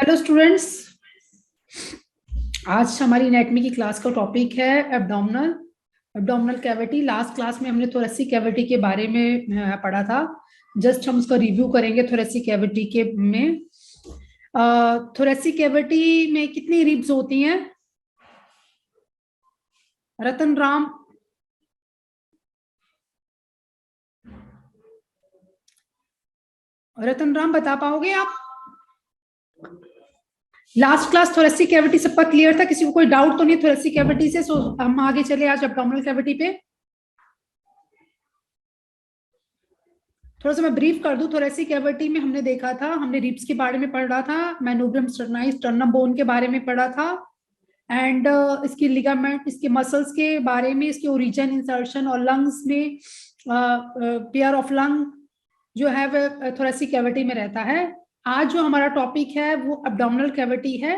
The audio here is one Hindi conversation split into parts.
हेलो स्टूडेंट्स, आज हमारी एनाटॉमी की क्लास का टॉपिक है एब्डोमिनल कैविटी। लास्ट क्लास में हमने थोरेसिक कैविटी के बारे में पढ़ा था। जस्ट हम उसका रिव्यू करेंगे। थोरेसिक कैविटी के में थोरेसिक कैविटी में कितनी रिब्स होती हैं? रतन राम बता पाओगे आप? लास्ट क्लास थोरेसिक कैविटी सबका क्लियर था? किसी को कोई डाउट तो नहीं थोरेसिक कैविटी से? सो हम आगे चले आज एब्डोमिनल कैविटी पे। थोड़ा सा मैं ब्रीफ कर दूं। थोरेसिक कैविटी में हमने देखा था, हमने रिब्स के बारे में पढ़ा था, मैनोब्रम स्टर्नाई स्टर्नम बोन के बारे में पढ़ा था, एंड इसकी लिगामेंट, इसके मसल्स के बारे में, इसके ओरिजिन, इंसर्शन और लंग्स में पेयर ऑफ लंग जो है वो थोरेसिक कैविटी में रहता है। आज जो हमारा टॉपिक है वो एब्डोमिनल कैविटी है।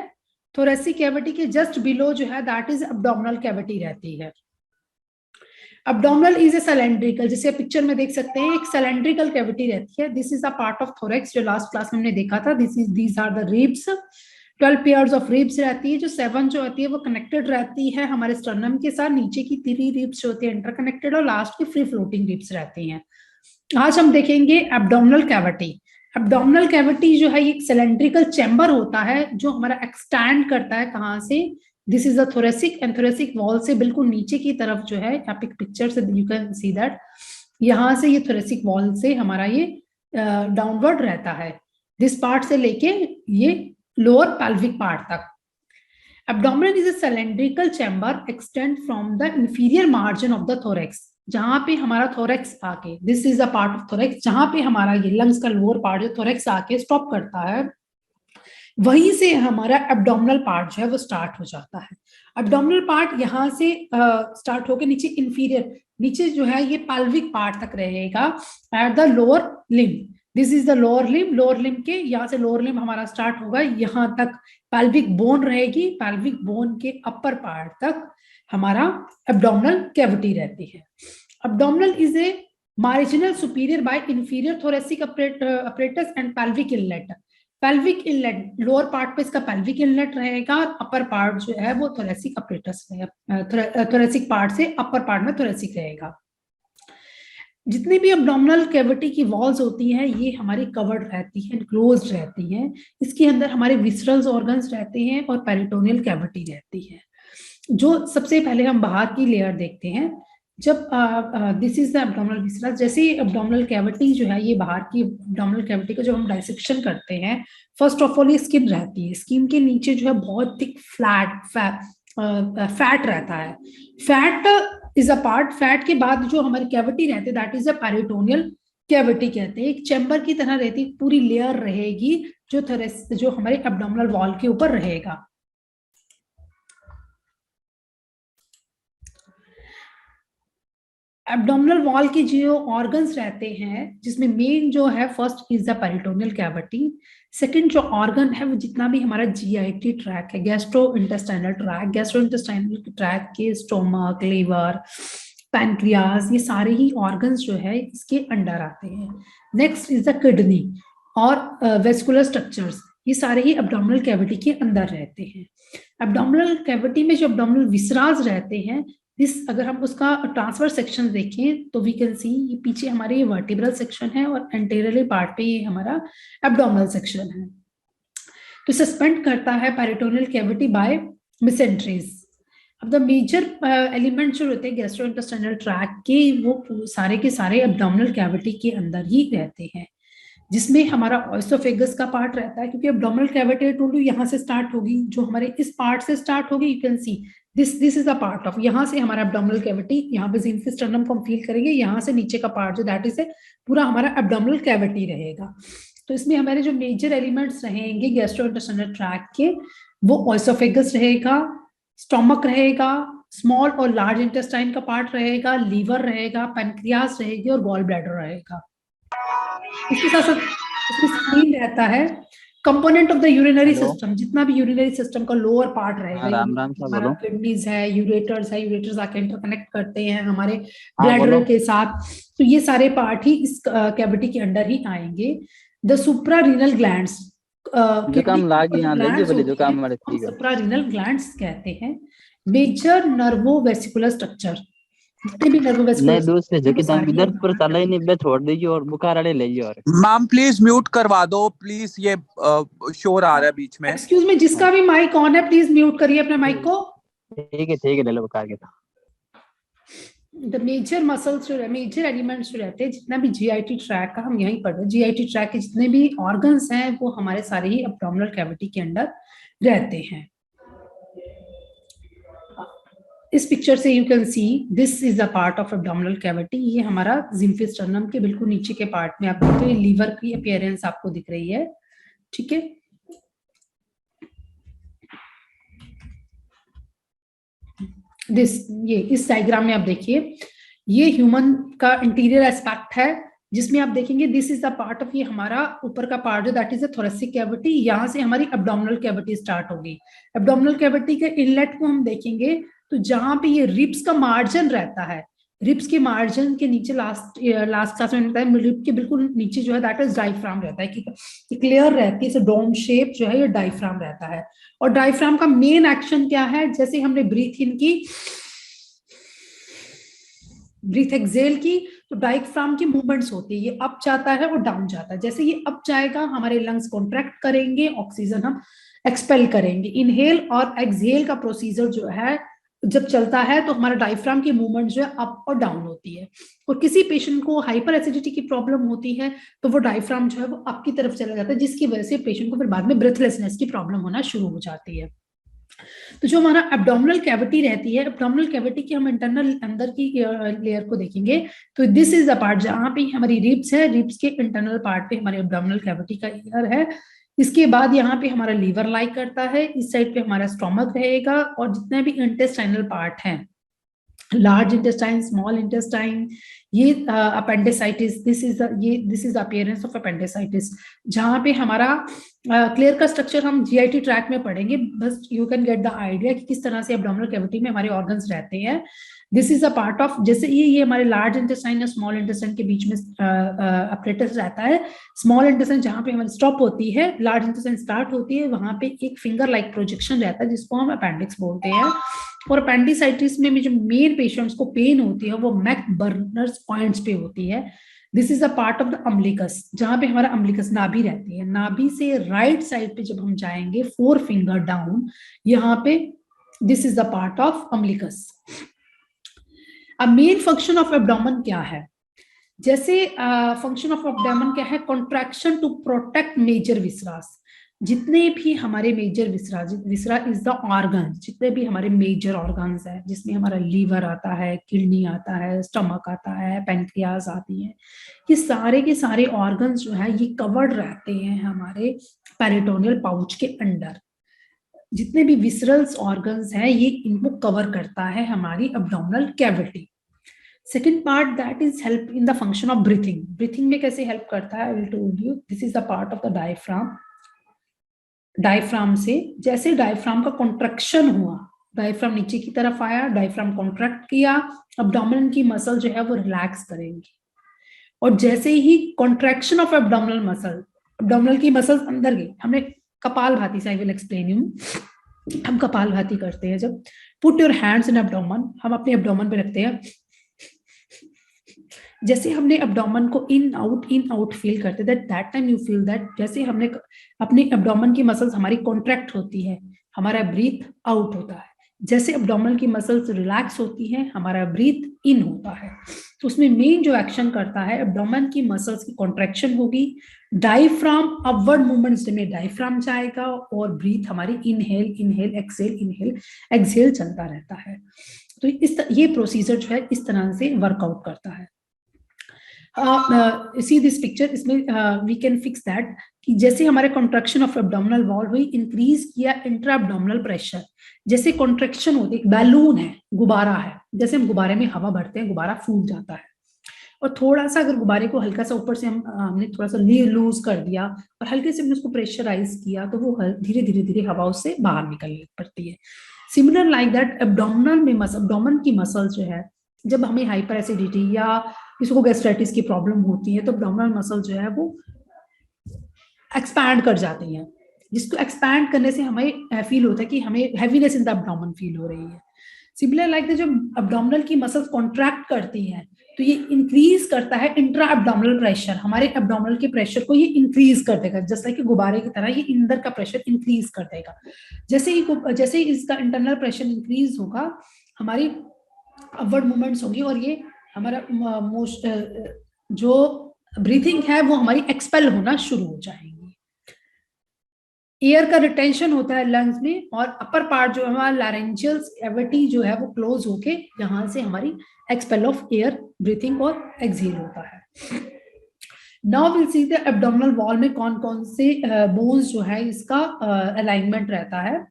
थोरेसिक कैविटी के जस्ट बिलो जो है दैट इज एब्डोमिनल कैविटी रहती है। एब्डोमिनल इज ए सिलेंड्रिकल, जिसे पिक्चर में देख सकते हैं, एक सिलेंड्रिकल कैविटी रहती है। This is a part of thorax जो लास्ट क्लास में हमने देखा था। These are the ribs. 12 pairs of ribs रहती है, जो 7 जो होती है वो कनेक्टेड रहती है हमारे स्टर्नम के साथ। नीचे की 3 रिब्स जो होती है इंटरकनेक्टेड, और लास्ट की फ्री फ्लोटिंग रिब्स रहती हैं। आज हम देखेंगे एब्डोमिनल कैविटी। एब्डोमिनल कैविटी जो है एक सिलेंड्रिकल चैम्बर होता है जो हमारा एक्सटैंड करता है। कहां से? This is the thoracic, and thoracic wall से बिल्कुल नीचे की तरफ जो है, यहाँ पे पिक्चर से यू कैन सी दैट, यहां से ये थोरेसिक वॉल से हमारा ये डाउनवर्ड रहता है, दिस पार्ट से लेके ये लोअर पैल्विक पार्ट तक। Abdominal is a cylindrical chamber extend from the inferior margin of the thorax, जहां पे हमारा थोरेक्स आके, this is a part of thorax, जहां पे हमारा ये लंग्स का लोअर पार्ट जो थोरेक्स आके स्टॉप करता है, वहीं से हमारा एब्डोमिनल पार्ट जो है वो स्टार्ट हो जाता है। एब्डोमिनल पार्ट यहाँ से स्टार्ट होकर नीचे इंफीरियर, नीचे जो है ये पैल्विक पार्ट तक रहेगा at the lower limb. This is the lower limb. Lower limb के यहाँ से लोअर लिम्ब हमारा स्टार्ट होगा, यहाँ तक पैल्विक बोन रहेगी। पैल्विक बोन के अपर पार्ट तक हमारा एब्डोमिनल कैविटी रहती है। Abdominal is a marginal superior by inferior thoracic apparatus and pelvic inlet. Pelvic inlet lower part पे इसका पेल्विक इनलेट रहेगा, और अपर पार्ट जो है वो थोरेसिक अपरेटस रहेगा। थोरेसिक पार्ट से अपर पार्ट में थोरेसिक रहेगा। जितनी भी एब्डोमिनल कैविटी की वॉल्स होती हैं ये हमारी कवर्ड रहती हैं, क्लोज रहती हैं। इसके अंदर हमारे विसरल्स ऑर्गन्स रहते हैं और पेरिटोनियल कैविटी रहती है। जो सबसे पहले हम बाहर की लेयर देखते हैं। जब this is the abdominal visceral, जैसे एब्डोमिनल कैविटी जो है, ये बाहर की एब्डोमिनल कैविटी को जब हम डाइसेक्शन करते हैं, फर्स्ट ऑफ ऑल ये स्किन रहती है। स्किन के नीचे जो है बहुत थिक फैट रहता है। Fat is a part, fat के बाद जो हमारी कैविटी रहती है that is a peritoneal cavity कहते हैं। एक चैम्बर की तरह रहती है, पूरी लेयर रहेगी जो हमारे एब्डोमिनल वॉल के ऊपर रहेगा। एब्डोमिनल वॉल के जो ऑर्गन्स रहते हैं, जिसमें मेन जो है first is the peritoneal cavity. Second जो ऑर्गन है वो जितना भी हमारा जीआईटी ट्रैक है, gastro intestinal tract, gastro intestinal tract के स्टोमक, लीवर, पैनक्रियाज, ये सारे ही ऑर्गन्स जो है इसके अंडर आते हैं। नेक्स्ट इज द किडनी और वेस्कुलर स्ट्रक्चर्स, ये सारे ही एब्डोमिनल कैविटी के अंदर रहते हैं। एब्डोमिनल कैविटी में जो एब्डोमिनल विसराज रहते हैं, इस अगर हम उसका ट्रांसफर सेक्शन देखें तो वी कैन सी, ये पीछे हमारे ये वर्टिब्रल सेक्शन है और एंटेरियरली पार्ट पे ये हमारा एब्डोमिनल सेक्शन है। तो सस्पेंड करता है पेरिटोनियल कैविटी बाय मेसेंट्रीज। अब द मेजर एलिमेंट जो होते हैं गैस्ट्रोइंटेस्टाइनल ट्रैक के, वो सारे के सारे एब्डोमिनल कैविटी के अंदर ही रहते हैं, जिसमें हमारा ऑइसोफेगस का पार्ट रहता है, क्योंकि एब्डोमिनल कैविटी टोल्ड यू यहाँ से स्टार्ट होगी, जो हमारे इस पार्ट से स्टार्ट होगी। You can see this is a part of, यहाँ से हमारा एब्डोमिनल कैविटी, यहाँ पे जिनफिस स्टर्नम को हम फील करेंगे, यहाँ से नीचे का पार्ट जो दैट इज पूरा हमारा एब्डोमिनल कैविटी रहेगा। तो इसमें हमारे जो मेजर एलिमेंट्स रहेंगे गैस्ट्रोइंटेस्टाइनल ट्रैक के, वो ऑइसोफेगस रहेगा, स्टोमक रहेगा, स्मॉल और लार्ज इंटेस्टाइन का पार्ट रहेगा, लीवर रहेगा, पैनक्रियास रहेगी और गॉल ब्लैडर रहेगा। इसके साथ साथ इसमें स्प्लीन रहता है, component of the urinary system, जितना भी यूरिनरी सिस्टम का लोअर पार्ट रहेगा, राम सा हमारा बोलो। किडनीज है, यूरेटर्स है, यूरेटर्स आके इंटरकनेक्ट करते हैं हमारे हाँ ब्लैडर बोलो। के साथ, तो ये सारे पार्ट ही इस कैविटी के अंडर ही आएंगे। द सुप्रा रीनल ग्लैंड्स, जुकाम लागी यहाँ ले ग्लैंड्स बोले होती जुकाम हैं, वाले हम ठीक है। सुप्रारीनल ग्लैंड्स कहते हैं। मेजर नर्वोवेस्कुलर स्ट्रक्चर, जितने भी नर्वोवेस्कुलर नहीं दूसरे जो वो कि दाम सारे दर्द पर चला ही नहीं, बे छोड़ दीजिए और बुखार वाले ले जाइए। और मैम प्लीज म्यूट करवा दो प्लीज, ये शोर आ रहा है बीच में। एक्सक्यूज मी, जिसका भी माइक ऑन है प्लीज म्यूट करिए अपने माइक को। ठीक है ले लो बुखार के। तो द मेजर मसल्स जो मेजर एलिमेंट्स जो रहते हैं, जितना भी जीआईटी ट्रैक का हम यहीं पढ़ रहे हैं, जीआईटी ट्रैक के जितने भी ऑर्गन्स हैं वो हमारे सारे ही एब्डोमिनल कैविटी के अंदर रहते हैं। इस पिक्चर से you can see this is a part of abdominal cavity. ये हमारा जिम्फिस्टर्नम के बिल्कुल नीचे के पार्ट में आप देखते हैं लीवर की अपीयरेंस आपको दिख रही है, ठीक है। ये इस डायग्राम में आप देखिए, ये ह्यूमन का इंटीरियर एस्पेक्ट है, जिसमें आप देखेंगे this is the part of, ये हमारा ऊपर का पार्ट जो that is the thoracic cavity. यहाँ से हमारी एब्डोमिनल कैविटी स्टार्ट होगी। एब्डोमिनल कैविटी के इनलेट को हम देखेंगे तो जहां पे ये रिब्स का मार्जिन रहता है, रिब्स के मार्जिन के नीचे लास्ट क्लास में बताया, रिब के बिल्कुल नीचे जो है दैट इज डायफ्राम रहता है, कि क्लियर रहती है, डोम शेप जो है ये डायफ्राम रहता है। और डायफ्राम का मेन एक्शन क्या है, जैसे हमने ब्रीथ इन की, ब्रीथ एक्सेल की, तो डायफ्राम की मूवमेंट्स होती है, ये अप जाता है और डाउन जाता है। जैसे ये अप जाएगा हमारे लंग्स कॉन्ट्रैक्ट करेंगे, ऑक्सीजन हम एक्सपेल करेंगे। इनहेल और एक्सहेल का प्रोसीजर जो है जब चलता है तो हमारा डायफ्राम की मूवमेंट जो है अप और डाउन होती है। और किसी पेशेंट को हाइपर एसिडिटी की प्रॉब्लम होती है तो वो डायफ्राम जो है वो अप की तरफ चला जाता है, जिसकी वजह से पेशेंट को फिर बाद में ब्रेथलेसनेस की प्रॉब्लम होना शुरू हो जाती है। तो जो हमारा एब्डोमिनल कैविटी रहती है, एब्डोमिनल कैविटी की हम इंटरनल अंदर की लेयर को देखेंगे तो दिस इज द पार्ट जहां पे हमारी रिब्स है, रिब्स के इंटरनल पार्ट पे हमारे एब्डोमिनल कैविटी का ईयर है। इसके बाद यहाँ पे हमारा लीवर लाई करता है, इस साइड पे हमारा स्टोमक रहेगा, और जितने भी इंटेस्टाइनल पार्ट हैं, लार्ज इंटेस्टाइन, स्मॉल इंटेस्टाइन, ये appendicitis, this is appearance of appendicitis, जहाँ पे हमारा क्लियर का स्ट्रक्चर हम जीआईटी ट्रैक में पढ़ेंगे, बस you can get the idea कि किस तरह से एब्डोमिनल कैविटी में हमारे ऑर्गन्स रहते हैं। This is a part of, जैसे ये हमारे लार्ज इंटेस्टाइन या स्मॉल इंटेस्टाइन के बीच में अपरेटस रहता है। स्मॉल इंटेस्टाइन जहाँ पे हमारी स्टॉप होती है, लार्ज इंटेस्टाइन स्टार्ट होती है, वहां पे एक फिंगर लाइक प्रोजेक्शन रहता है जिसको हम अपेंडिक्स बोलते हैं। और अपेंडिसाइटिस में भी जो मेन पेशेंट्स को पेन होती है वो मैक बर्नर्स पॉइंट्स पे होती है। This is a part of the umbilicus, जहां पे हमारा अम्बिलिकस नाभि रहती है। नाभि से राइट साइड पे जब हम जाएंगे 4 फिंगर डाउन, यहाँ पे this is the part of umbilicus. अब मेन फंक्शन ऑफ एब्डोमेन क्या है, जैसे फंक्शन ऑफ एब्डोमेन क्या है, contraction to protect major visceras. जितने भी हमारे major viscera is the organ, जितने भी हमारे मेजर ऑर्गन्स है, जिसमें हमारा लीवर आता है, किडनी आता है, स्टमक आता है, पैंक्रियाज आती है, ये सारे के सारे ऑर्गन्स जो है ये कवर्ड रहते हैं हमारे पेरिटोनियल पाउच के अंडर। जितने भी विसरल्स ऑर्गन्स हैं ये इनको कवर करता है हमारी abdominal cavity. Second part that is help in the function of breathing. Breathing में कैसे हेल्प करता है, I will told you. This is the part of the diaphragm. Diaphragm से जैसे डायफ्राम का कॉन्ट्रैक्शन हुआ, डायफ्राम नीचे की तरफ आया, डायफ्राम कॉन्ट्रैक्ट किया, एब्डोमेन की मसल जो है वो रिलैक्स करेंगी। और जैसे ही contraction of abdominal muscle, abdominal की मसल अंदर गई, हमने कपाल भाती से, आई विल एक्सप्लेन यू, हम कपाल भाती करते हैं जब, put your hands in abdomen, हम अपने एब्डोमेन पे रखते हैं, जैसे हमने एब्डोमेन को इन आउट फील करते हैं, that time you feel that जैसे हमने अपने एब्डोमेन की मसल्स हमारी कॉन्ट्रैक्ट होती है, हमारा ब्रीथ आउट होता है। जैसे एब्डोमेन की मसल्स रिलैक्स होती हैं, हमारा ब्रीथ इन होता है। तो उसमें मेन जो एक्शन करता है, एब्डोमेन की मसल्स की कॉन्ट्रैक्शन होगी, डायफ्राम अपवर्ड मूवमेंट्स में डायफ्राम जाएगा, और ब्रीथ हमारी इनहेल एक्सहेल चलता रहता है। तो ये प्रोसीजर जो है इस तरह से वर्कआउट करता है। सी दिस पिक्चर, इसमें वी कैन फिक्स दैट कि जैसे हमारे कॉन्ट्रैक्शन ऑफ एब्डोमिनल वॉल हुई, इंक्रीज किया इंट्रा एब्डोमिनल प्रेशर। जैसे कॉन्ट्रैक्शन होती है, बैलून है, गुब्बारा है, जैसे हम गुब्बारे में हवा भरते हैं, गुब्बारा फूल जाता है, और थोड़ा सा अगर गुब्बारे को हल्का सा ऊपर से हमने थोड़ा सा लूज कर दिया और हल्के से हमने उसको प्रेशराइज किया, तो वो धीरे धीरे हवा उससे बाहर निकलने पड़ती है। सिमिलर लाइक दैट एब्डोमिनल में एब्डोमेन की मसल जो है, जब हमें हाइपर एसिडिटी या किसी को गैस्ट्राइटिस की प्रॉब्लम होती है तो एब्डोमिनल मसल जो है वो एक्सपैंड कर जाती हैं, जिसको एक्सपैंड करने से हमें फील होता है कि हमें heaviness in the abdomen feel हो रही है। सिमिलर लाइक जो एब्डोमिनल की मसल्स कॉन्ट्रैक्ट करती हैं तो ये इंक्रीज करता है इंट्रा एब्डोमिनल प्रेशर, हमारे एब्डोमिनल के प्रेशर को ये इंक्रीज कर देगा, जैसा कि गुब्बारे की तरह ये अंदर का प्रेशर इंक्रीज कर देगा। जैसे ही इसका इंटरनल प्रेशर इंक्रीज होगा, हमारी अपवर्ड मूवमेंट्स होगी और ये हमारा जो ब्रीथिंग है वो हमारी एक्सपेल होना शुरू हो जाएगी। एयर का रिटेंशन होता है लंग्स में और अपर पार्ट जो है हमारा लैरेंजियल कैविटी जो है वो क्लोज होके यहां से हमारी एक्सपेल ऑफ एयर ब्रीथिंग और एक्सहेल होता है। Now will see the abdominal wall में कौन कौन से बोन्स जो है इसका अलाइनमेंट रहता है।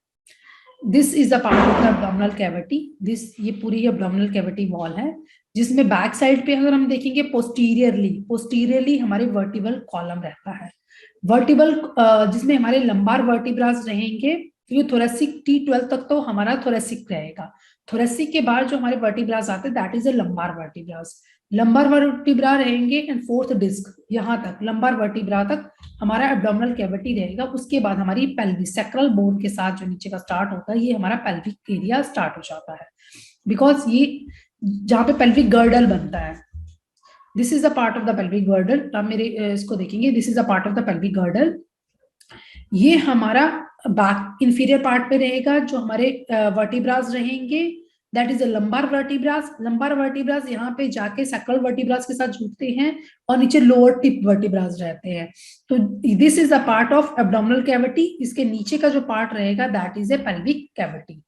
This is the part of the abdominal cavity, ये पूरी एब्डोमिनल कैविटी वॉल है, जिसमें बैक साइड पे अगर हम देखेंगे पोस्टीरियरली हमारे वर्टिबल कॉलम रहता है। वर्टिबल जिसमें हमारे लंबार वर्टिब्रास रहेंगे, ये थोरेसिक T12 तक तो हमारा थोरेसिक रहेगा। थोरेसिक के बाद जो हमारे वर्टिब्रास आते हैं that is a lumbar vertebras. Lumbar vertebra रहेंगे एंड फोर्थ डिस्क, यहाँ तक लंबार वर्टिब्रा तक हमारा एब्डोमिनल कैविटी रहेगा। उसके बाद हमारी पेल्विस सैक्रल बोन के साथ जो नीचे का स्टार्ट होता है, ये हमारा पेल्विक एरिया स्टार्ट हो जाता है, बिकॉज ये जहाँ पे पेल्विक गर्डल बनता है। This is a part of the pelvic girdle. आप मेरे इसको देखेंगे, this is a part of the pelvic girdle. ये हमारा बैक इंफीरियर पार्ट पे रहेगा, जो हमारे वर्टिब्रास रहेंगे that is a lumbar vertebras. Lumbar vertebras यहाँ पे जाके सैक्रल वर्टिब्रास के साथ जुड़ते हैं और नीचे लोअर टिप वर्टिब्रास रहते हैं। तो this is a part of abdominal cavity. इसके नीचे का जो पार्ट रहेगा that is a pelvic cavity.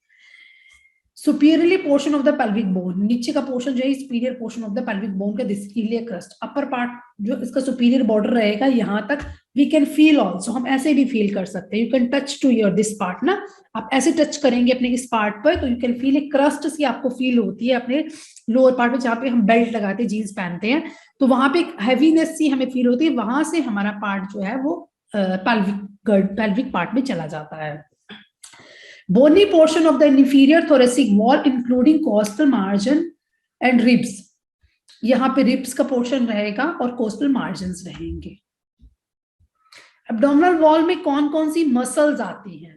Superiorly portion of the pelvic bone, नीचे का पोर्शन जो है superior portion of the pelvic bone का this iliac crest. Upper part जो इसका सुपीरियर बॉर्डर रहेगा यहाँ तक वी कैन फील ऑल्सो, हम ऐसे भी फील कर सकते हैं। You can touch to your this part ना, आप ऐसे टच करेंगे अपने इस पार्ट पर तो यू कैन फील एक क्रस्ट सी आपको फील होती है अपने लोअर पार्ट में, जहाँ पे हम बेल्ट लगाते हैं जीन्स पहनते हैं तो वहां पे एक हैवीनेस सी हमें फील होती है। वहां से हमारा पार्ट जो है वो पेल्विक पार्ट में चला जाता है। Bony portion of the inferior thoracic wall including costal margin and ribs, यहाँ पे रिब्स का पोर्शन रहेगा और कोस्टल मार्जिन्स रहेंगे। एब्डोमिनल वॉल में कौन कौन सी मसल्स आती हैं?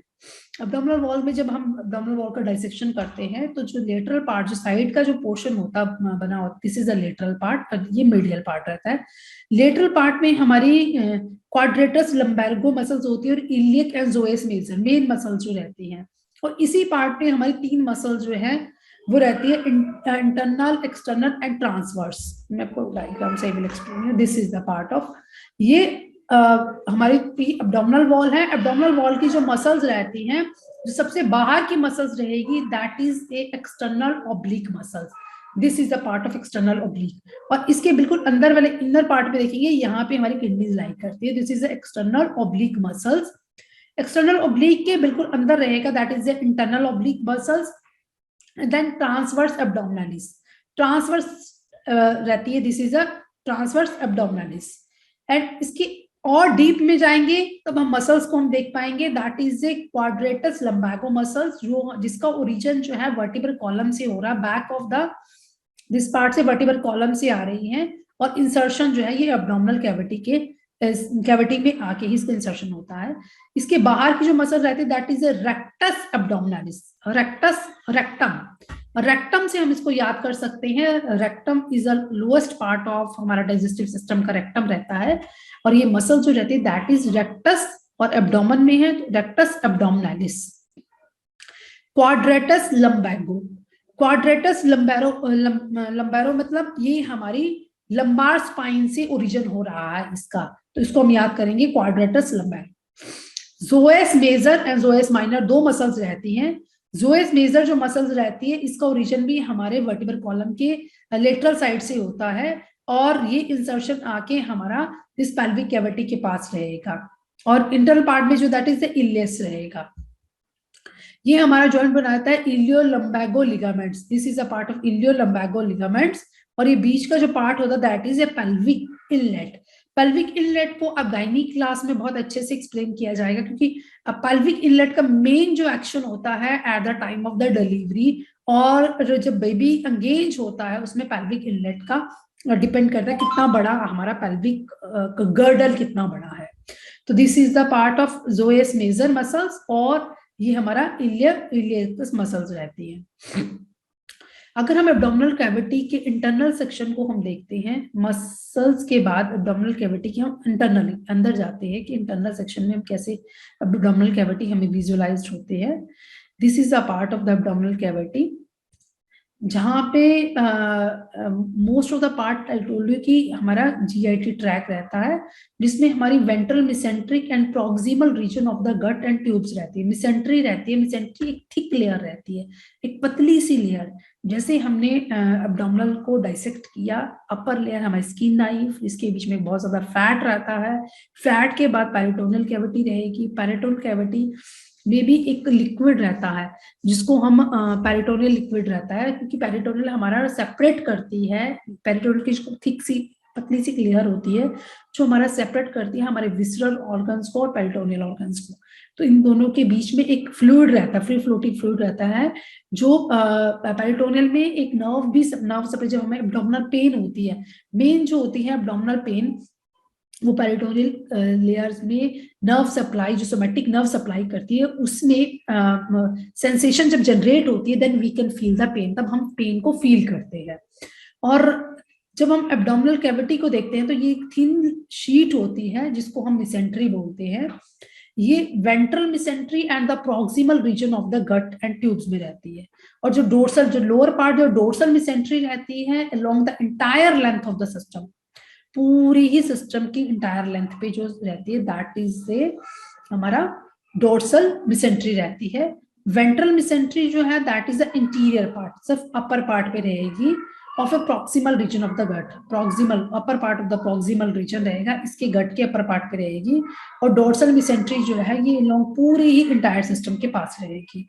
एब्डोमिनल वॉल में जब हम एब्डोमिनल वॉल का डाइसेक्शन करते हैं तो जो लेटरल पार्ट, जो साइड का जो पोर्शन होता बना होता, this is a lateral part, ये मीडियल पार्ट रहता है। लेटरल पार्ट में हमारी क्वाड्रेटस लंबैर्गो मसल्स होती है और iliac and psoas major main muscles जो रहती हैं। और इसी पार्ट पे हमारी 3 मसल्स जो है वो रहती है इंटरनल, एक्सटर्नल एंड ट्रांसवर्स। मैं आपको डायग्राम से will explain. This is the part of ये हमारी एब्डोमिनल वॉल है। एब्डोमिनल वॉल की जो मसल्स रहती हैं, जो सबसे बाहर की मसल्स रहेगी that is A external oblique muscles. This is the part of external oblique. और इसके बिल्कुल अंदर वाले इनर पार्ट पे देखेंगे, यहाँ पे हमारी किडनीज लाई करती है। This is the external oblique muscles. External oblique के बिल्कुल अंदर रहेगा that is the internal oblique muscles. Then transverse abdominalis, transverse रहती है, this is a transverse abdominalis. And इसकी और डीप में जाएंगे तब हम मसल्स को हम देख पाएंगे that is a quadratus lumbago muscles, जो जिसका ओरिजिन जो है वर्टिब्रल कॉलम से हो रहा है, back of the this part से वर्टिब्रल कॉलम से आ रही है और इंसर्शन जो है ये एब्डोमिनल कैविटी में आके ही इसका इंसर्शन होता है। इसके बाहर की जो मसल रहती है that is a rectus abdominalis. Rectum से हम इसको याद कर सकते हैं। Rectum is the lowest part of हमारा डाइजेस्टिव सिस्टम का रेक्टम रहता है और ये मसल जो रहती है दैट इज रेक्टस और एब्डोमेन में है rectus abdominalis. Quadratus lumbago, quadratus lumborum मतलब ये हमारी लंबार स्पाइन से ओरिजिन हो रहा है इसका, तो इसको हम याद करेंगे quadratus lumborum. Psoas major and psoas minor 2 muscles रहती हैं। जोएस मेजर जो मसल्स रहती है इसका ओरिजिन भी हमारे वर्टिब्रल कॉलम के लेटरल साइड से होता है और ये इंसर्शन आके हमारा इस पेल्विक कैविटी के पास रहेगा और इंटरनल पार्ट में जो दैट इज द इलियस रहेगा। ये हमारा जॉइंट बनाता है ilio lumbago ligaments. This is a part of ilio lumbago ligaments और ये बीच का जो पार्ट होता है that is a pelvic inlet. Pelvic inlet को अब गायनी क्लास में बहुत अच्छे से एक्सप्लेन किया जाएगा, क्योंकि पेल्विक इनलेट का मेन जो एक्शन होता है at the time of the delivery और जब बेबी एंगेज होता है उसमें पेल्विक इनलेट का डिपेंड करता है कितना बड़ा हमारा पेल्विक गर्डल कितना बड़ा है। तो this is the part of psoas major muscles, और ये हमारा इलियस मसल्स रहती है। अगर हम एब्डोमिनल कैविटी के इंटरनल सेक्शन को हम देखते हैं, मसल्स के बाद एब्डोमिनल कैविटी के हम इंटरनली अंदर जाते हैं कि इंटरनल सेक्शन में हम कैसे एब्डोमिनल कैविटी हमें विजुअलाइज होते हैं। This is a part of the abdominal cavity, जहाँ पे most of the part I told you कि हमारा जीआईटी ट्रैक रहता है, जिसमें हमारी ventral, mesenteric and proximal region of the gut and tubes रहती है। मिसेंट्री रहती है, मिसेंट्री एक थिक लेयर रहती है, एक पतली सी लेयर। जैसे हमने एब्डोमिनल को डाइसेक्ट किया, अपर लेयर हमारी स्किन आई, इसके बीच में बहुत ज्यादा फैट रहता है, फैट के बाद पेरिटोनियल कैविटी रहेगी, पेरिटोनियल कैविटी में भी एक लिक्विड रहता है जिसको हम पेरिटोनियल लिक्विड रहता है, क्योंकि पेरिटोनियल हमारा सेपरेट करती है, पेरिटोनियल की जो थिक सी पतली सी लेयर होती है जो हमारा सेपरेट करती है हमारे विसरल ऑर्गन्स को और पेरिटोनियल ऑर्गन्स को। तो इन दोनों के बीच में एक फ्लूइड रहता है, फ्री फ्लोटिंग फ्लूइड रहता है, जो पेरिटोनियल में एक नर्व सप्लाई, जब हमें एब्डोमिनल पेन होती है, मेन जो होती है एब्डोमिनल पेन, वो पेरिटोनियल लेयर्स में नर्व सप्लाई, जो सोमैटिक नर्व सप्लाई करती है, उसमें सेंसेशन जब जनरेट होती है, then we can feel the pain, तब हम पेन को फील करते हैं। और जब हम एब्डोमिनल कैविटी को देखते हैं तो ये एक थिन शीट होती है जिसको हम मिसेंट्री बोलते हैं। ये ventral mesentery and the proximal region of the gut and tubes में रहती है, और जो डोर्सल, जो लोअर पार्ट, जो डोर्सल मिसेंट्री रहती है along the entire length of the system, पूरी ही सिस्टम की इंटायर लेंथ पे जो रहती है, दैट इज से हमारा डोर्सल मिसेंट्री रहती है। वेंट्रल मिसेंट्री जो है that is the interior part, सिर्फ अपर पार्ट पे रहेगी of a proximal region of the gut, proximal upper part of the proximal region रहेगा, इसके गट के अपर पार्ट पे रहेगी, और डोर्सल मिसेंट्री जो है ये लॉन्ग पूरे ही इंटायर सिस्टम के पास रहेगी।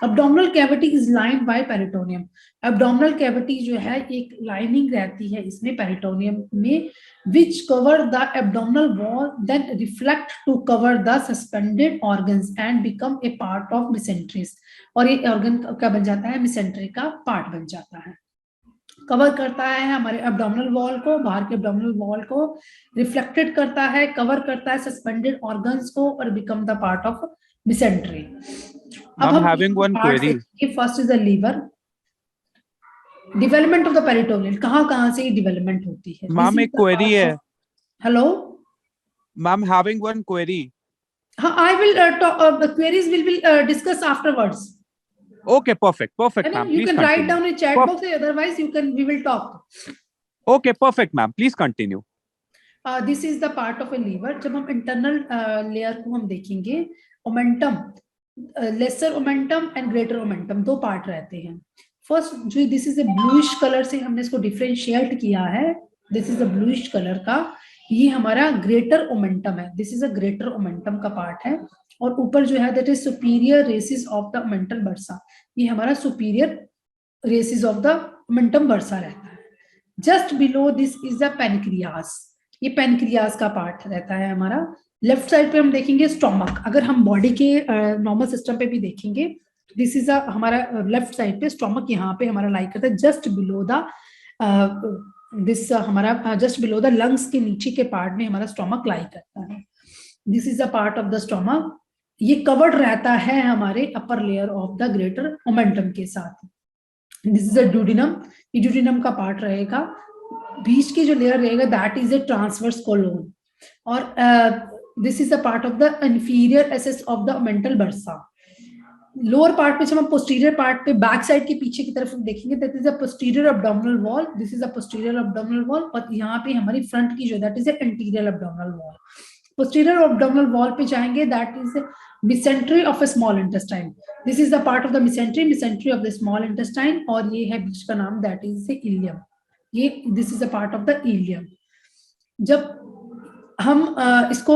Abdominal cavity is lined by peritoneum, abdominal cavity जो है एक लाइनिंग रहती है इसमें पेरिटोनियम में, which cover the abdominal wall then reflect to cover the suspended organs and become a part of mesenteries, और ये ऑर्गन का बन जाता है, मिसेंट्री का पार्ट बन जाता है, कवर करता है हमारे एब्डोमिनल वॉल को, बाहर के एब्डोमिनल वॉल को रिफ्लेक्टेड करता है, कवर करता है सस्पेंडेड ऑर्गन्स को, और become the part of mesentery. अब हम having one query. First is the liver, development of the peritoneal, कहाँ से डेवलपमेंट होती है। मैम एक क्वेरी है। Hello ma'am, having one query. हाँ, I will talk, the queries will be discussed afterwards. Okay, perfect, I ma'am. mean, you Please can write continue. down in chat box, otherwise we will talk. Okay, perfect, ma'am. Please continue. This is the part of a liver. जब हम internal layer को हम देखेंगे, omentum, lesser omentum and greater omentum, दो पार्ट रहते हैं। फर्स्ट जो this is a bluish colour से हमने इसको डिफरेंशिएट किया है, this is a bluish colour का, ये हमारा ग्रेटर ओमेंटम है, this is a greater omentum का पार्ट है, और ऊपर जो है that is superior recess of the omental bursa, ये हमारा superior recess of the omentum bursa रहता है। Just below this is a pancreas, ये पेनक्रियास का पार्ट रहता है हमारा। लेफ्ट साइड पे हम देखेंगे स्टोमक, अगर हम बॉडी के नॉर्मल सिस्टम पे भी देखेंगे, दिस इज हमारा लेफ्ट साइड पे स्टोमक, यहाँ पे हमारा लाई करता है जस्ट बिलो द दिस, हमारा जस्ट बिलो द लंग्स के नीचे के पार्ट में हमारा स्टोमक लाई करता है। This is a part of the stomach, ये कवर्ड रहता है हमारे upper layer of the greater omentum के साथ। दिस इज अ ड्यूडिनम, ये ड्यूडिनम का पार्ट रहेगा, बीच की जो लेयर रहेगा that is a transverse colon, और this is a part of the inferior recess of the omental bursa. Lower part पे जब हम पोस्टीरियर पार्ट पे बैक साइड के पीछे की तरफ देखेंगे, that is a posterior abdominal wall, this is a posterior abdominal wall, और यहाँ पे हमारी फ्रंट की जो that is anterior abdominal wall. Posterior abdominal wall पे जाएंगे, that is mesentery of a small intestine, this is the part of the mesentery of the small intestine, और ये है बीच का नाम दैट इज इलियम, ये this is a part of the ilium. जब हम इसको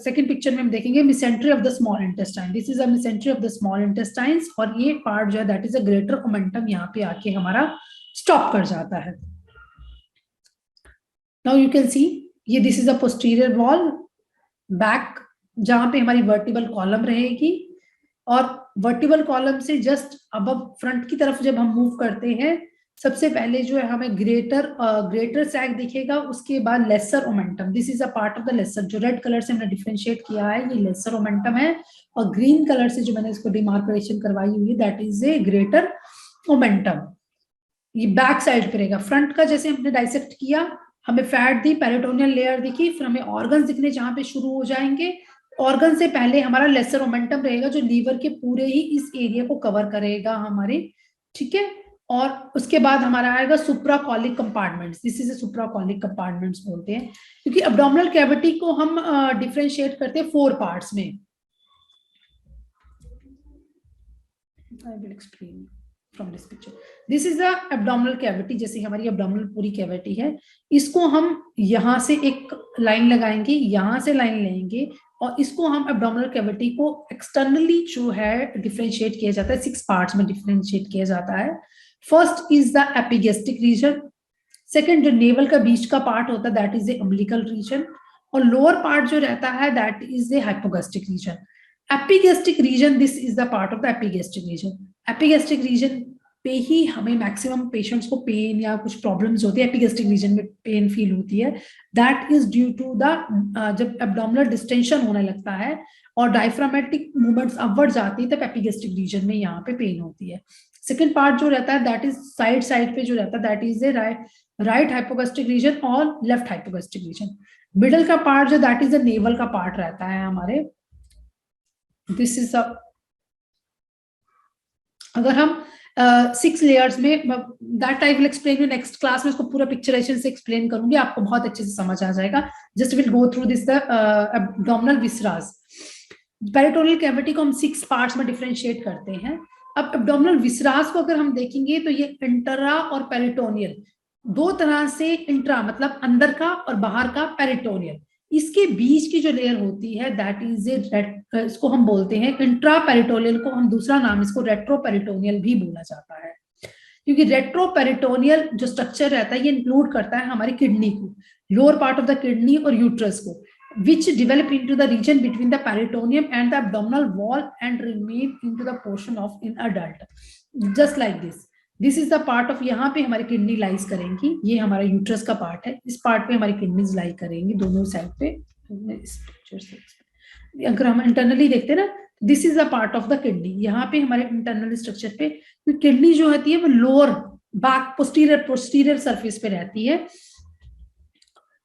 सेकंड पिक्चर में हम देखेंगे mesentery of the small intestine, this is a mesentery of the small intestines, और ये पार्ट जो है that is a greater omentum, यहाँ पे आके हमारा स्टॉप कर जाता है। नाउ यू कैन सी, ये this is a posterior wall, back जहां पे हमारी वर्टिबल कॉलम रहेगी, और वर्टिबल कॉलम से जस्ट अब फ्रंट की तरफ जब हम मूव करते हैं सबसे पहले जो है हमें ग्रेटर सैक दिखेगा, उसके बाद lesser omentum. This is a part of the lesser, जो रेड कलर से हमने डिफरेंशिएट किया है ये लेसर ओमेंटम है, और ग्रीन कलर से जो मैंने इसको डिमार्केशन करवाई हुई है that is A greater omentum. ये बैक साइड पे रहेगा। फ्रंट का जैसे हमने डाइसेक्ट किया, हमें फैट दी, पेरिटोनियल लेयर दिखी, फिर हमें ऑर्गन्स दिखने जहां पे शुरू हो जाएंगे। ऑर्गन से पहले हमारा लेसर ओमेंटम रहेगा जो लीवर के पूरे ही इस एरिया को कवर करेगा हमारे, ठीक है। और उसके बाद हमारा आएगा सुप्राकॉलिक कंपार्टमेंट्स। दिस इज सुप्राकॉलिक कंपार्टमेंट्स बोलते हैं, क्योंकि एब्डोमिनल कैविटी को हम डिफरेंशिएट करते हैं 4 पार्ट्स में। I will explain from this picture. This is the abdominal cavity, जैसे हमारी एब्डोमिनल पूरी कैविटी है, इसको हम यहाँ से एक लाइन लगाएंगे, यहाँ से लाइन लेंगे, और इसको हम एब्डोमिनल कैविटी को एक्सटर्नली जो है डिफरेंशिएट किया जाता है, 6 पार्ट्स में डिफरेंशिएट किया जाता है। First is the epigastric region, second जो नेवल का बीच का पार्ट होता है that is the umbilical region, और लोअर पार्ट जो रहता है that is the hypogastric region. Epigastric region, this is the part of the epigastric region. Epigastric region पे ही हमें मैक्सिमम पेशेंट्स को पेन या कुछ प्रॉब्लम्स होती है, एपिगेस्ट्रिक रीजन में पेन फील होती है। That is due to the जब एब्डोमिनल डिस्टेंशन होने लगता है और डायफ्रामेटिक मूवमेंट्स अपवर्ड जाती है तब एपिगेस्ट्रिक रीजन में यहाँ पे पेन होती है। सेकेंड पार्ट जो रहता है दैट इज साइड पे जो रहता है that is a right hypogastric region और लेफ्ट हाइपोगेस्ट्रिक रीजन। मिडल का पार्ट जो दैट इज द नेवल का पार्ट रहता है हमारे। दिस इज अगर हम 6 लेयर्स में, that I will explain you next class में, इसको पूरा पिक्चराइजेशन से एक्सप्लेन करूंगी, आपको बहुत अच्छे से समझ आ जाएगा। Just will go through this the abdominal visceras. Peritoneal cavity को हम 6 पार्ट्स में डिफरेंशिएट करते हैं। अब एब्डोमिनल विसरास को अगर हम देखेंगे तो ये इंट्रा और पेरिटोनियल दो तरह से, इंट्रा मतलब अंदर का और बाहर का पेरिटोनियल, इसके बीच की जो लेयर होती है दैट इज ए, इसको हम बोलते हैं इंट्रा पेरिटोनियल को हम दूसरा नाम इसको रेट्रो पेरिटोनियल भी बोला जाता है, क्योंकि रेट्रो पेरिटोनियल जो स्ट्रक्चर रहता है ये इंक्लूड करता है हमारी किडनी को, lower part of the kidney और यूट्रस को, which develop into the region between the peritoneum and the abdominal wall and remain into the portion of in adult, just like this. This is the part of, यहाँ पे हमारी किडनी लाइज करेंगी, ये हमारा यूट्रस का पार्ट है, इस पार्ट पे हमारी किडनीज लाई करेंगी दोनों साइड पे। इस पिक्चर से अगर हम इंटरनली देखते हैं ना, this is the part of the kidney, यहाँ पे हमारे इंटरनल स्ट्रक्चर पे किडनी जो होती है वो लोअर बैक पोस्टीरियर सरफेस पे रहती है।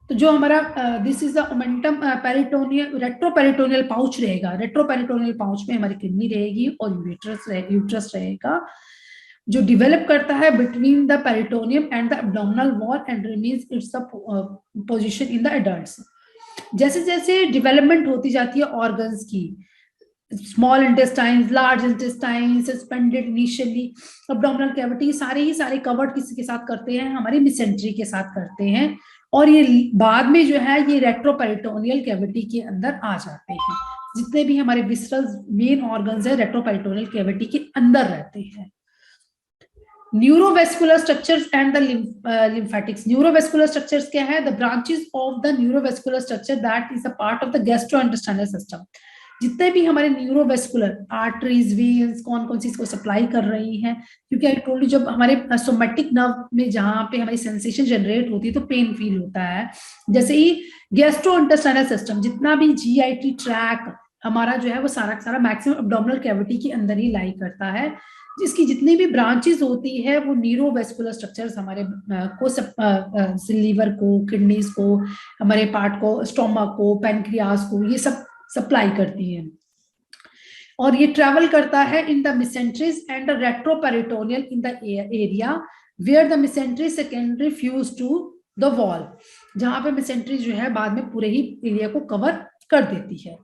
तो जो हमारा this is the omentum peritoneal retroperitoneal pouch रहेगा, रेट्रोपेरिटोनियल पाउच में हमारी किडनी रहेगी और यूट्रस रहेगा जो डिवेलप करता है between the peritoneum and the abdominal wall and remains it's the position in the adults. जैसे जैसे डेवलपमेंट होती जाती है ऑर्गन्स की, small intestine, large intestine, suspended initially, abdominal cavity, सारे ही सारे कवर्ड किसी के साथ करते हैं, हमारी मिसेंट्री के साथ करते हैं, और ये बाद में जो है ये रेट्रोपेरिटोनियल कैविटी के अंदर आ जाते हैं। जितने भी हमारे विसरल मेन ऑर्गन्स है रेट्रोपेरिटोनियल कैविटी के अंदर रहते हैं। Neurovascular structures and the lymphatics. Neurovascular structures क्या है? The branches of the neurovascular structure that is a part of the gastrointestinal system. जितने भी हमारे न्यूरोवेस्कुलर आर्टरीज, वेन्स कौन कौन सी इसको सप्लाई कर रही हैं, क्योंकि आई टोल्ड यू जब हमारे सोमैटिक नर्व में जहाँ पे हमारी सेंसेशन जनरेट होती है तो पेन फील होता है। जैसे ही गैस्ट्रोइंटेस्टाइनल सिस्टम, जितना भी जीआईटी ट्रैक हमारा जो है वो सारा सारा मैक्सिमम एब्डोमिनल कैविटी के अंदर ही लाई करता है, जिसकी जितनी भी ब्रांचेस होती है वो न्यूरोवेस्कुलर स्ट्रक्चर्स हमारे को लीवर को, किडनीज को, हमारे पार्ट को, स्टोमक को, पैनक्रियास को, ये सब सप्लाई करती है। और ये ट्रेवल करता है in the mesenteries and the retroperitoneal in the area where the mesentery secondary fuse to the wall, जहां पे मिसेंट्री जो है बाद में पूरे ही एरिया को कवर कर देती है।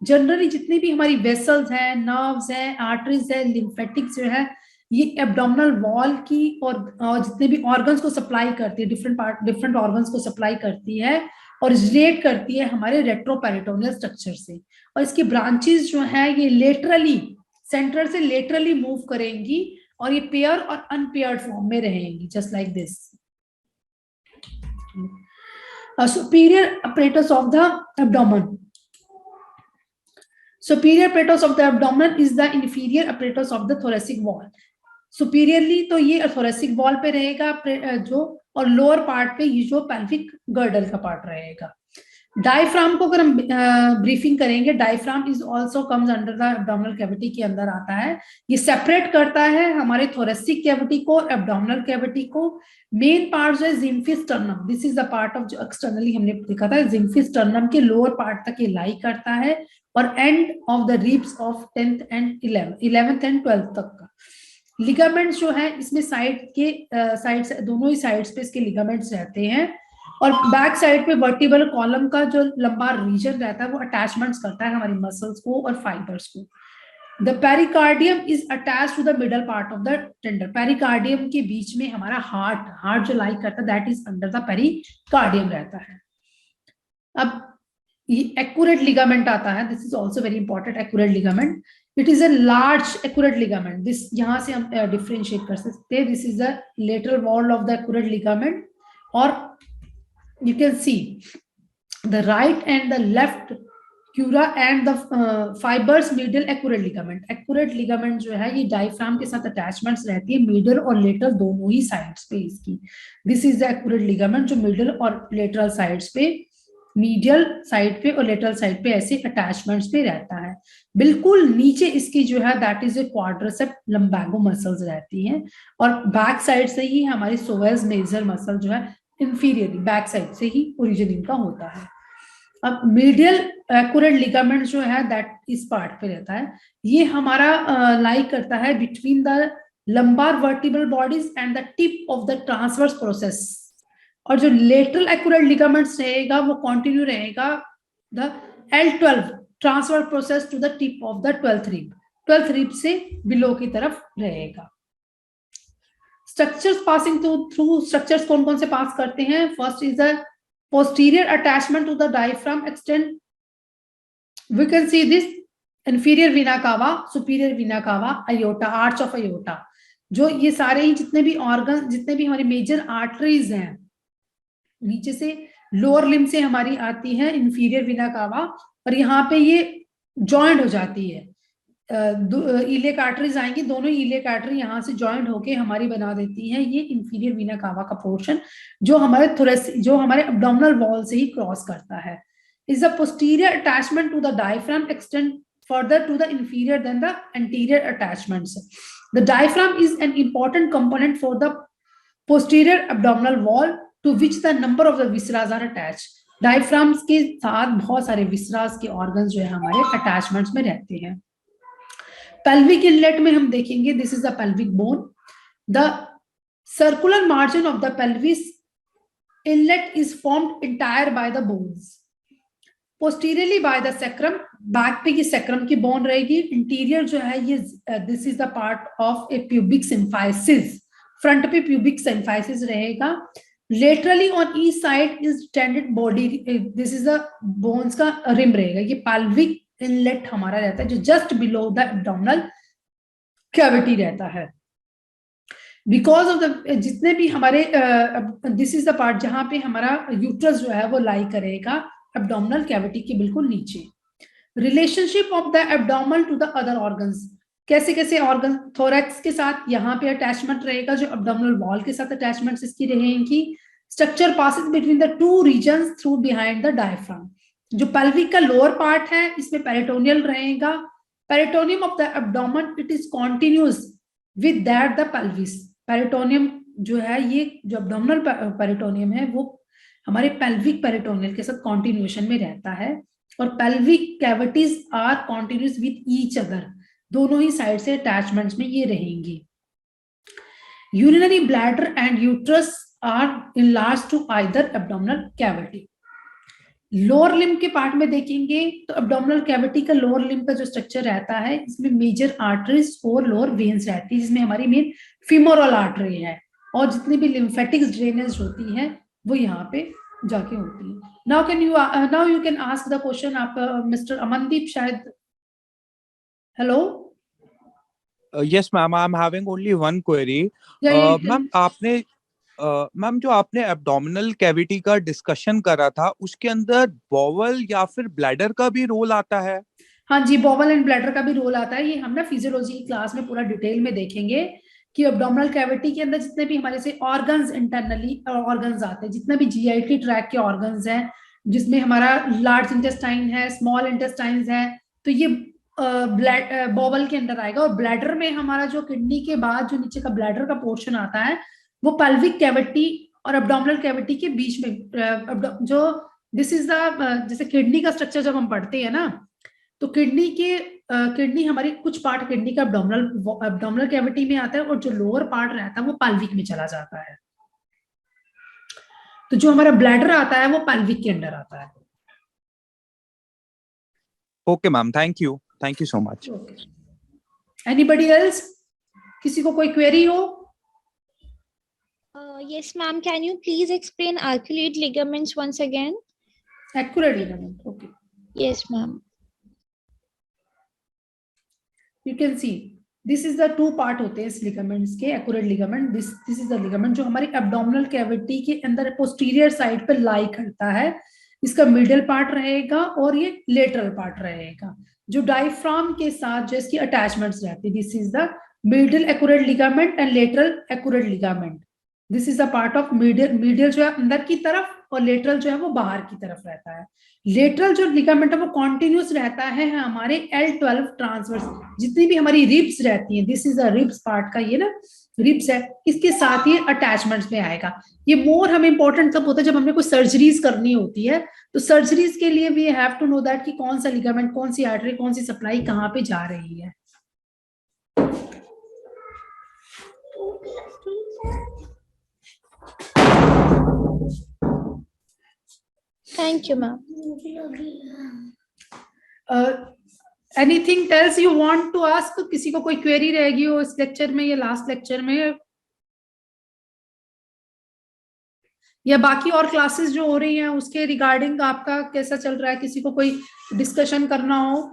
जनरली जितनी भी हमारी वेसल्स हैं, नर्व्स हैं, आर्टरीज है, लिम्फेटिक्स जो है, ये एब्डोमिनल वॉल की और जितने भी ऑर्गन्स को सप्लाई करती है, डिफरेंट ऑर्गन्स को सप्लाई करती है और रिलेट करती है हमारे रेट्रोपेरिटोनियल स्ट्रक्चर से। और इसकी ब्रांचेस जो है ये लेटरली, सेंटर से लेटरली मूव करेंगी और ये पेयर और अनपेयर्ड फॉर्म में रहेंगी, just like this. Superior apparatus of the abdomen. Superior apparatus of the abdomen is the inferior apparatus of the thoracic wall. Superiorly तो ये थोरेसिक वॉल पे रहेगा जो, और लोअर पार्ट पे ये जो पेल्विक गर्डल का पार्ट रहेगा। डायफ्राम को अगर हम ब्रीफिंग करेंगे, diaphragm is also comes under the abdominal cavity के अंदर आता है। ये सेपरेट करता है हमारे थोरेसिक कैविटी को और एब्डोमिनल कैविटी को। मेन पार्ट जो है xiphisternum, this is the part of जो एक्सटर्नली हमने देखा था, जिम्फी स्टर्नम के लोअर पार्ट तक ये लाई करता है और end of the ribs of 10th and 11th and 12th तक का। लिगामेंट्स जो है इसमें साइड के साइड दोनों ही साइड्स पे इसके लिगामेंट्स रहते हैं, और बैक साइड पे वर्टिब्रल कॉलम का जो लंबा रीजन रहता है वो अटैचमेंट्स करता है हमारी मसल्स को और फाइबर्स को। The pericardium is attached to the middle part of the tender, pericardium के बीच में हमारा हार्ट जो लाई करता है that is under the pericardium रहता है। अब ये एक्यूरेट लिगामेंट आता है, this is also very important, accurate ligament. It is a large accurate ligament, this यहां से हम डिफरेंशिएट कर सकते हैं। This is the lateral wall of the accurate ligament, और you can see the right and the left cura and the fibers medial accurate ligament। accurate ligament जो है ये डायफ्राम के साथ अटैचमेंट्स रहती है मिडल और लेटरल दोनों ही साइड्स पे इसकी। This is the accurate ligament जो मिडल और लेटरल साइड्स पे, मीडियल साइड पे और लेटरल साइड पे ऐसे अटैचमेंट्स पे रहता है। बिल्कुल नीचे इसकी जो है that is a quadriceps lumbago muscles रहती हैं, और बैक साइड से ही हमारी सोवेस मेजर मसल जो है इंफीरियरली बैक साइड से ही ओरिजिन इनका होता है। अब मीडियल एक्यूरेट लिगामेंट जो है दैट इस पार्ट पे रहता है, ये हमारा लाई करता है between the lumbar vertebral bodies and the tip of the transverse process, और जो लेटरल एक्यूरेट लिगामेंट्स रहेगा वो कंटिन्यू रहेगा the L12 transverse process to the tip of the 12th rib से बिलो की तरफ रहेगा। स्ट्रक्चर्स पासिंग थ्रू, स्ट्रक्चर्स कौन कौन से पास करते हैं? First is the posterior attachment to the diaphragm extend, we can see this inferior vena cava, superior Veena कावा, अयोटा, आर्च ऑफ अयोटा, जो ये सारे ही जितने भी ऑर्गन, जितने भी हमारी मेजर आर्टरीज हैं नीचे से लोअर लिम्ब से हमारी आती है इंफीरियर वीना कावा, और यहाँ पे ये जॉइंट हो जाती है, इलियक आर्टरीज आएंगी, दोनों इलियक आर्टरी यहाँ से जॉइंट होके हमारी बना देती है ये इंफीरियर वीना कावा का पोर्शन, जो हमारे जो हमारे एब्डोमिनल वॉल से ही क्रॉस करता है। Is the posterior attachment to the diaphragm extend further to the inferior then the anterior attachments. The diaphragm is an important component for the posterior abdominal wall to which the number of the visceras are attached. Diaphragms के साथ बहुत सारे विसरास के ऑर्गन्स जो है हमारे अटैचमेंट्स में रहते हैं। पेल्विक इनलेट में हम देखेंगे, this is the pelvic bone, the circular margin of the pelvis inlet is formed entire by the bones, posteriorly by the sacrum, back पे ये सेक्रम की बोन रहेगी, इंटीरियर जो है ये this is the part of a pubic symphysis, front पे प्यूबिक सिम्फाइसिस रहेगा, laterally on each side is tended body, this is the bones का रिम रहेगा, ये पेल्विक इनलेट हमारा रहता है जो just below the abdominal cavity रहता है। बिकॉज ऑफ द जितने भी हमारे दिस इज द पार्ट जहां पे हमारा यूट्रस जो है वो लाई करेगा एब्डोमिनल कैविटी के बिल्कुल नीचे। Relationship of the abdominal to the other organs, कैसे कैसे ऑर्गन, थोरैक्स के साथ यहाँ पे अटैचमेंट रहेगा, जो एब्डोमिनल वॉल के साथ अटैचमेंट्स इसकी रहेंगी। Structure passes between the two reasons through behind the diaphragm, जो पेल्विक का लोअर पार्ट है इसमें पेरिटोनियल रहेगा, peritoneum of the abdomen it is continuous with that the pelvis, peritoneum जो है ये जो एब्डोमिनल पेरिटोनियम है वो हमारे पेल्विक पेरिटोनियल के साथ कॉन्टिन्यूएशन में रहता है, और pelvic cavities are continuous with each other, दोनों ही साइड से अटैचमेंट्स में ये रहेंगी। Urinary bladder and uterus are enlarged to either abdominal cavity. Lower limb के पार्ट में देखेंगे तो एब्डोमिनल कैविटी का लोअर लिम्ब का जो स्ट्रक्चर रहता है इसमें मेजर आर्टरीज और लोअर वेन्स रहती है, जिसमें हमारी मेन फीमोरल आर्टरी है, और जितनी भी लिम्फेटिक्स ड्रेनेज होती है वो यहाँ पे जाके होती है। Now you can ask the question, आप मिस्टर अमनदीप शायद, hello. Yes ma'am, I'm having only one query. Ma'am आपने मैम जो आपने एब्डोमिनल कैविटी का डिस्कशन करा था उसके अंदर बॉवल या फिर ब्लैडर का भी रोल आता है? हाँ जी, बॉवल एंड ब्लैडर का भी रोल आता है, ये हम ना फिजियोलॉजी की क्लास में पूरा डिटेल में देखेंगे कि एब्डोमिनल कैविटी के अंदर जितने भी हमारे से ऑर्गन्स, इंटरनली ऑर्गन्स आते हैं, जितने भी जीआईटी ट्रैक के ऑर्गन्स हैं, जिसमें हमारा लार्ज इंटेस्टाइन है, स्मॉल इंटेस्टाइन्स है, तो ये बॉवल के अंदर आएगा। और ब्लैडर में हमारा जो किडनी के बाद जो नीचे का ब्लैडर का पोर्शन आता है वो पेल्विक कैविटी और एब्डोमिनल कैविटी के बीच में, जो दिस इज द, जैसे किडनी का स्ट्रक्चर जब हम पढ़ते हैं ना, तो किडनी हमारी कुछ पार्ट किडनी का एब्डोमिनल कैविटी में आता है और जो लोअर पार्ट रहता है वो पेल्विक में चला जाता है। तो जो हमारा ब्लैडर आता है वो पेल्विक के अंदर आता है। Okay ma'am, thank you so much. Anybody else? किसी को कोई क्वेरी हो? Yes, ma'am. Can you please explain arcuate ligaments once again? Arcuate ligament, okay. Yes, ma'am. You can see this is the two part होते हैं इस ligaments के, arcuate ligament. This is the ligament जो हमारी abdominal cavity के अंदर posterior side पे lie करता है। इसका middle part रहेगा और ये lateral part रहेगा, जो diaphragm के साथ जो इसकी attachments रहती है। This is the medial arcuate ligament and lateral arcuate ligament. This is the part of medial जो है अंदर की तरफ और लेटरल जो है वो बाहर की तरफ रहता है। लेटरल जो लिगामेंट है वो कॉन्टिन्यूस रहता है हमारे L12 ट्रांसवर्स, जितनी भी हमारी रिब्स रहती हैं, this is the ribs part का, ये ना रिब्स है, इसके साथ ही अटैचमेंट्स में आएगा। ये मोर हमें इंपॉर्टेंट तब होता है जब हमें कोई सर्जरीज करनी होती है, तो सर्जरीज के लिए we have to know that कि कौन सा लिगामेंट, कौन सी आर्टरी, कौन सी सप्लाई कहाँ पे जा रही है। Thank you, ma'am. Anything else you want to ask? किसी को कोई क्वेरी रहेगी हो इस लेक्चर में या लास्ट लेक्चर में, या बाकी और क्लासेस जो हो रही हैं उसके रिगार्डिंग आपका कैसा चल रहा है? किसी को कोई डिस्कशन करना हो?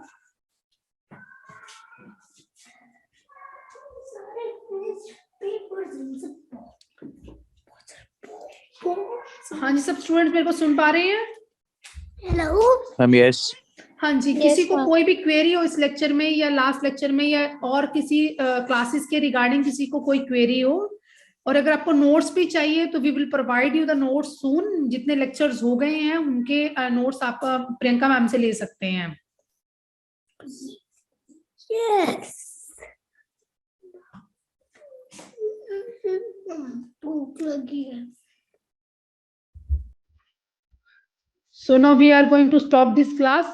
हाँ जी, सब स्टूडेंट्स मेरे को सुन पा रहे हैं? Hello. यस। हाँ जी, Yes, किसी को ma'am. कोई भी क्वेरी हो इस लेक्चर में या लास्ट लेक्चर में, या और किसी क्लासेस के रिगार्डिंग किसी को कोई क्वेरी हो, और अगर आपको नोट्स भी चाहिए तो we will provide you the notes soon. जितने लेक्चर्स हो गए हैं उनके नोट्स आप प्रियंका मैम से ले सकते हैं। Yes. भूख लगी है। So now we are going to stop this class.